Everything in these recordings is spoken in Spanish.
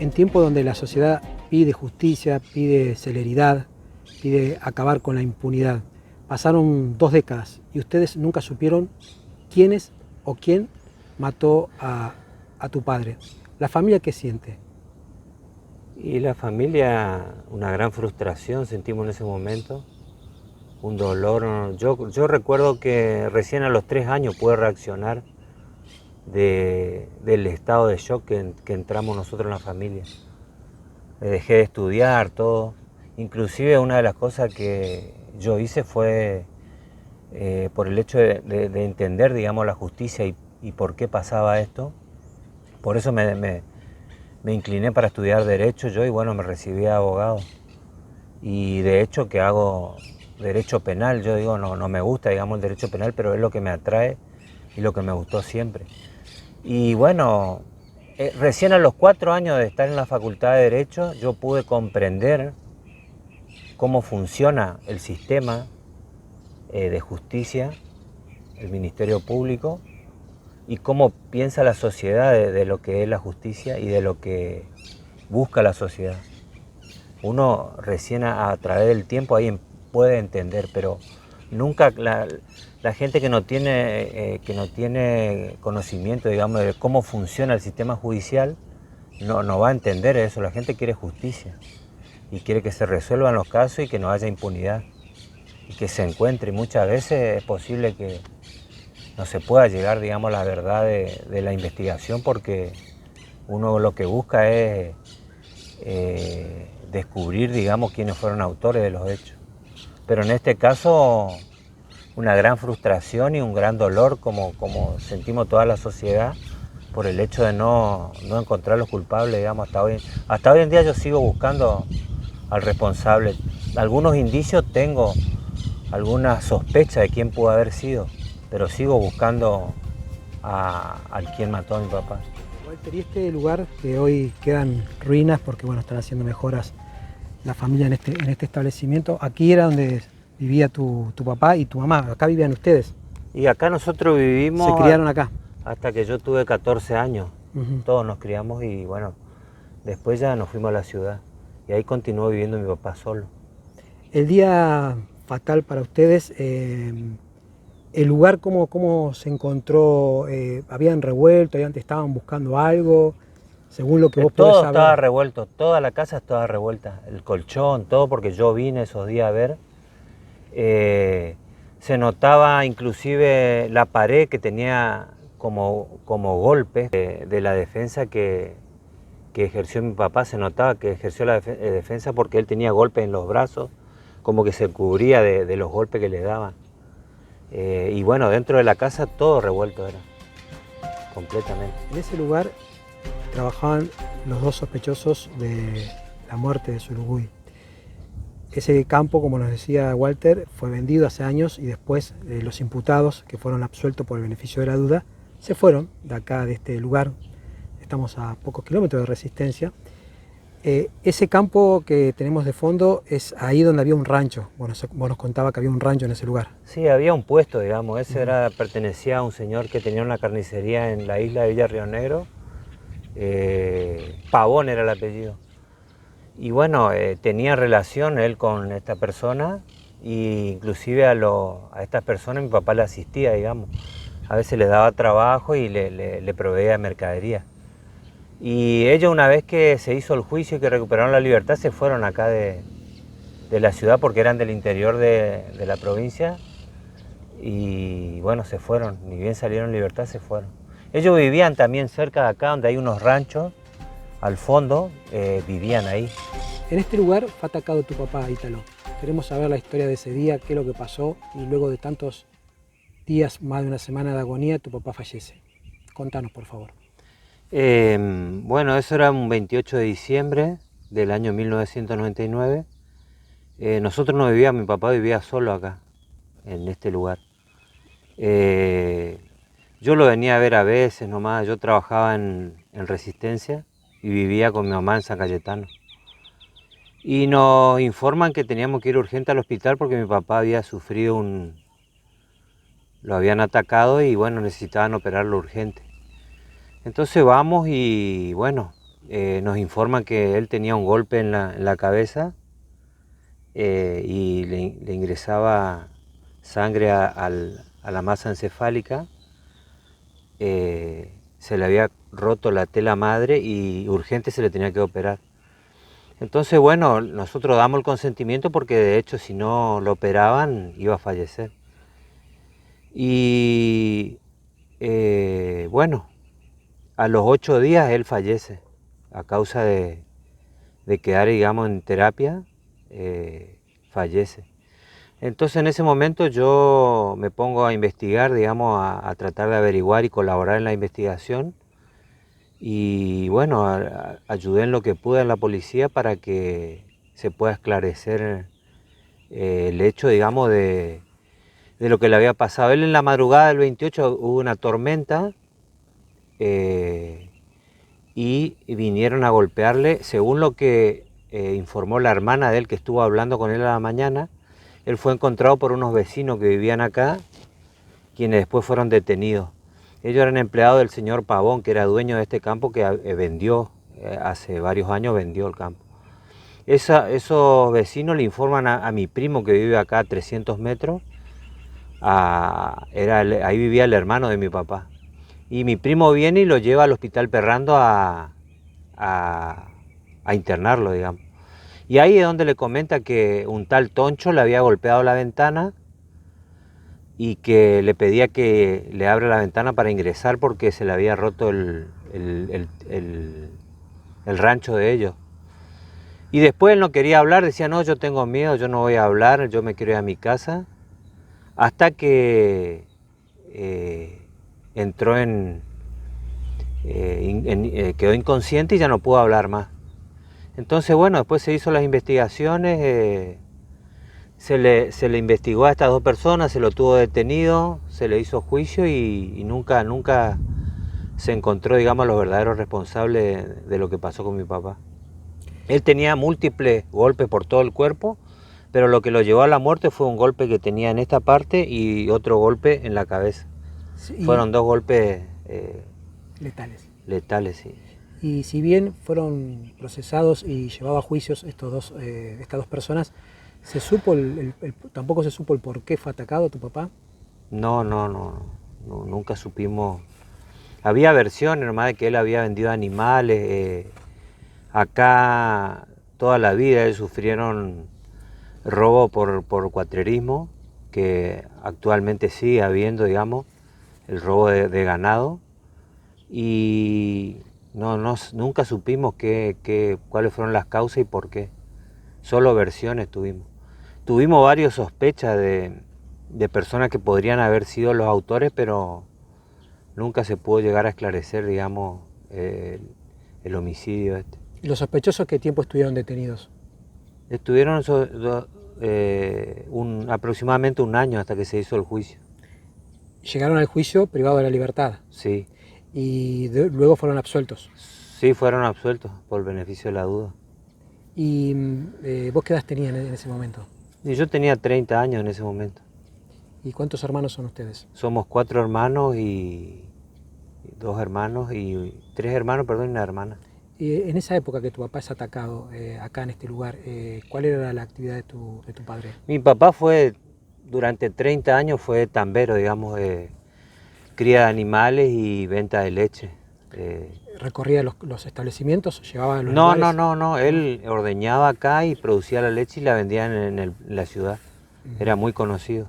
En tiempos donde la sociedad pide justicia, pide celeridad, pide acabar con la impunidad, pasaron 2 décadas y ustedes nunca supieron quiénes o quién mató a tu padre. ¿La familia qué siente? Y la familia, una gran frustración sentimos en ese momento, un dolor. Yo recuerdo que recién a los 3 años pude reaccionar del estado de shock que entramos nosotros en la familia. Dejé de estudiar, todo. Inclusive una de las cosas que yo hice fue por el hecho de entender, digamos, la justicia y por qué pasaba esto. Por eso me incliné para estudiar Derecho yo y bueno, me recibí de abogado. Y de hecho que hago Derecho Penal, yo digo, no me gusta, digamos, el Derecho Penal, pero es lo que me atrae y lo que me gustó siempre. Y bueno, recién a los 4 años de estar en la Facultad de Derecho, yo pude comprender cómo funciona el sistema de justicia, el Ministerio Público, y cómo piensa la sociedad de lo que es la justicia y de lo que busca la sociedad. Uno recién a través del tiempo ahí puede entender, pero nunca la gente que no tiene conocimiento, digamos, de cómo funciona el sistema judicial, no va a entender eso. La gente quiere justicia y quiere que se resuelvan los casos y que no haya impunidad y que se encuentre. Y muchas veces es posible que no se pueda llegar, digamos, a la verdad de la investigación porque uno lo que busca es descubrir, digamos, quiénes fueron autores de los hechos. Pero en este caso, una gran frustración y un gran dolor, como sentimos toda la sociedad, por el hecho de no encontrar los culpables, digamos, hasta hoy en día yo sigo buscando al responsable. Algunos indicios tengo, alguna sospecha de quién pudo haber sido, pero sigo buscando al quien mató a mi papá. Walter, y este lugar que hoy quedan ruinas porque bueno, están haciendo mejoras la familia en este establecimiento, aquí era donde vivía tu papá y tu mamá, acá vivían ustedes. Y acá nosotros vivimos... Se criaron acá. Hasta que yo tuve 14 años. Uh-huh. Todos nos criamos y bueno, después ya nos fuimos a la ciudad. Y ahí continuó viviendo mi papá solo. El día fatal para ustedes, el lugar, ¿cómo se encontró? ¿Habían revuelto? ¿Estaban buscando algo? Según lo que vos podés saber. Todo estaba revuelto, toda la casa estaba revuelta. El colchón, todo, porque yo vine esos días a ver. Se notaba inclusive la pared que tenía como golpes de la defensa que ejerció mi papá. Se notaba que ejerció la defensa porque él tenía golpes en los brazos, como que se cubría de los golpes que le daban. Y bueno, dentro de la casa todo revuelto era, completamente. En ese lugar trabajaban los 2 sospechosos de la muerte de Surugui. Ese campo, como nos decía Walter, fue vendido hace años y después los imputados, que fueron absueltos por el beneficio de la duda, se fueron de acá, de este lugar. Estamos a pocos kilómetros de Resistencia. Ese campo que tenemos de fondo es ahí donde había un rancho. Bueno, vos nos contabas que había un rancho en ese lugar. Sí, había un puesto, digamos. Ese pertenecía a un señor que tenía una carnicería en la isla de Villa Río Negro. Pavón era el apellido. Y bueno, tenía relación él con esta persona e inclusive a estas personas mi papá le asistía, digamos. A veces les daba trabajo y le proveía mercadería. Y ellos, una vez que se hizo el juicio y que recuperaron la libertad, se fueron acá de la ciudad porque eran del interior de la provincia. Y bueno, se fueron, ni bien salieron en libertad, se fueron. Ellos vivían también cerca de acá, donde hay unos ranchos, al fondo, vivían ahí. En este lugar fue atacado tu papá, Ítalo. Queremos saber la historia de ese día, qué es lo que pasó, y luego de tantos días, más de una semana de agonía, tu papá fallece. Contanos, por favor. Bueno, eso era un 28 de diciembre del año 1999. Nosotros no vivíamos, mi papá vivía solo acá, en este lugar. Yo lo venía a ver a veces nomás, yo trabajaba en Resistencia y vivía con mi mamá en San Cayetano. Y nos informan que teníamos que ir urgente al hospital porque mi papá había sufrido lo habían atacado y bueno, necesitaban operarlo urgente. Entonces vamos y bueno, nos informan que él tenía un golpe en la cabeza y le ingresaba sangre a la masa encefálica. Se le había roto la tela madre y urgente se le tenía que operar. Entonces, bueno, nosotros damos el consentimiento porque de hecho si no lo operaban iba a fallecer. Y bueno, a los 8 días él fallece a causa de quedar, digamos, en terapia, fallece. Entonces en ese momento yo me pongo a investigar, digamos, a tratar de averiguar y colaborar en la investigación. Y bueno, ayudé en lo que pude a la policía para que se pueda esclarecer el hecho, digamos, de lo que le había pasado. Él en la madrugada del 28 hubo una tormenta y vinieron a golpearle, según lo que informó la hermana de él que estuvo hablando con él a la mañana. Él fue encontrado por unos vecinos que vivían acá, quienes después fueron detenidos. Ellos eran empleados del señor Pavón, que era dueño de este campo, que vendió, hace varios años vendió el campo. Esos vecinos le informan a mi primo que vive acá a 300 metros, ahí vivía el hermano de mi papá. Y mi primo viene y lo lleva al hospital Perrando a internarlo, digamos. Y ahí es donde le comenta que un tal Toncho le había golpeado la ventana y que le pedía que le abra la ventana para ingresar porque se le había roto el rancho de ellos. Y después él no quería hablar, decía, no, yo tengo miedo, yo no voy a hablar, yo me quiero ir a mi casa. Hasta que entró quedó inconsciente y ya no pudo hablar más. Entonces, bueno, después se hizo las investigaciones, se le investigó a estas dos personas, se lo tuvo detenido, se le hizo juicio y nunca se encontró, digamos, los verdaderos responsables de lo que pasó con mi papá. Él tenía múltiples golpes por todo el cuerpo, pero lo que lo llevó a la muerte fue un golpe que tenía en esta parte y otro golpe en la cabeza. Sí, fueron dos golpes letales. Letales, sí. Y si bien fueron procesados y llevados a juicios estas dos personas, ¿se supo tampoco se supo el por qué fue atacado tu papá? No, nunca supimos. Había versiones nomás de que él había vendido animales. Acá toda la vida ellos sufrieron robo por cuatrerismo, que actualmente sigue habiendo, digamos, el robo de ganado. Y nunca supimos cuáles fueron las causas y por qué. Solo versiones tuvimos. Tuvimos varias sospechas de personas que podrían haber sido los autores, pero nunca se pudo llegar a esclarecer, digamos, el homicidio este. ¿Y los sospechosos qué tiempo estuvieron detenidos? Estuvieron aproximadamente un año hasta que se hizo el juicio. Llegaron al juicio privado de la libertad. Sí. Y luego fueron absueltos. Sí, fueron absueltos por el beneficio de la duda. ¿Y vos qué edad tenías en ese momento? Y yo tenía 30 años en ese momento. ¿Y cuántos hermanos son ustedes? Somos 4 hermanos y 2 hermanos y 3 hermanos, perdón, y una hermana. Y en esa época que tu papá es atacado acá en este lugar, ¿cuál era la actividad de tu padre? Mi papá durante 30 años fue tambero, digamos, cría de animales y venta de leche. ¿Recorría los establecimientos? ¿Llevaba a los lugares? No, él ordeñaba acá y producía la leche y la vendía en la ciudad. Era muy conocido.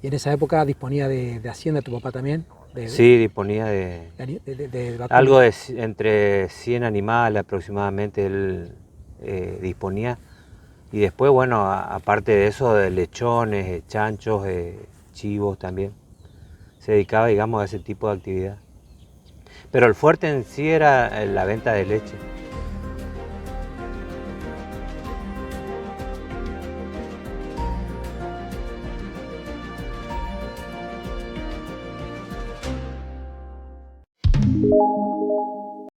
¿Y en esa época disponía de hacienda tu papá también? Sí, disponía de algo entre 100 animales aproximadamente él disponía. Y después, bueno, aparte de eso, de lechones, chanchos, chivos también. Se dedicaba, digamos, a ese tipo de actividad. Pero el fuerte en sí era la venta de leche.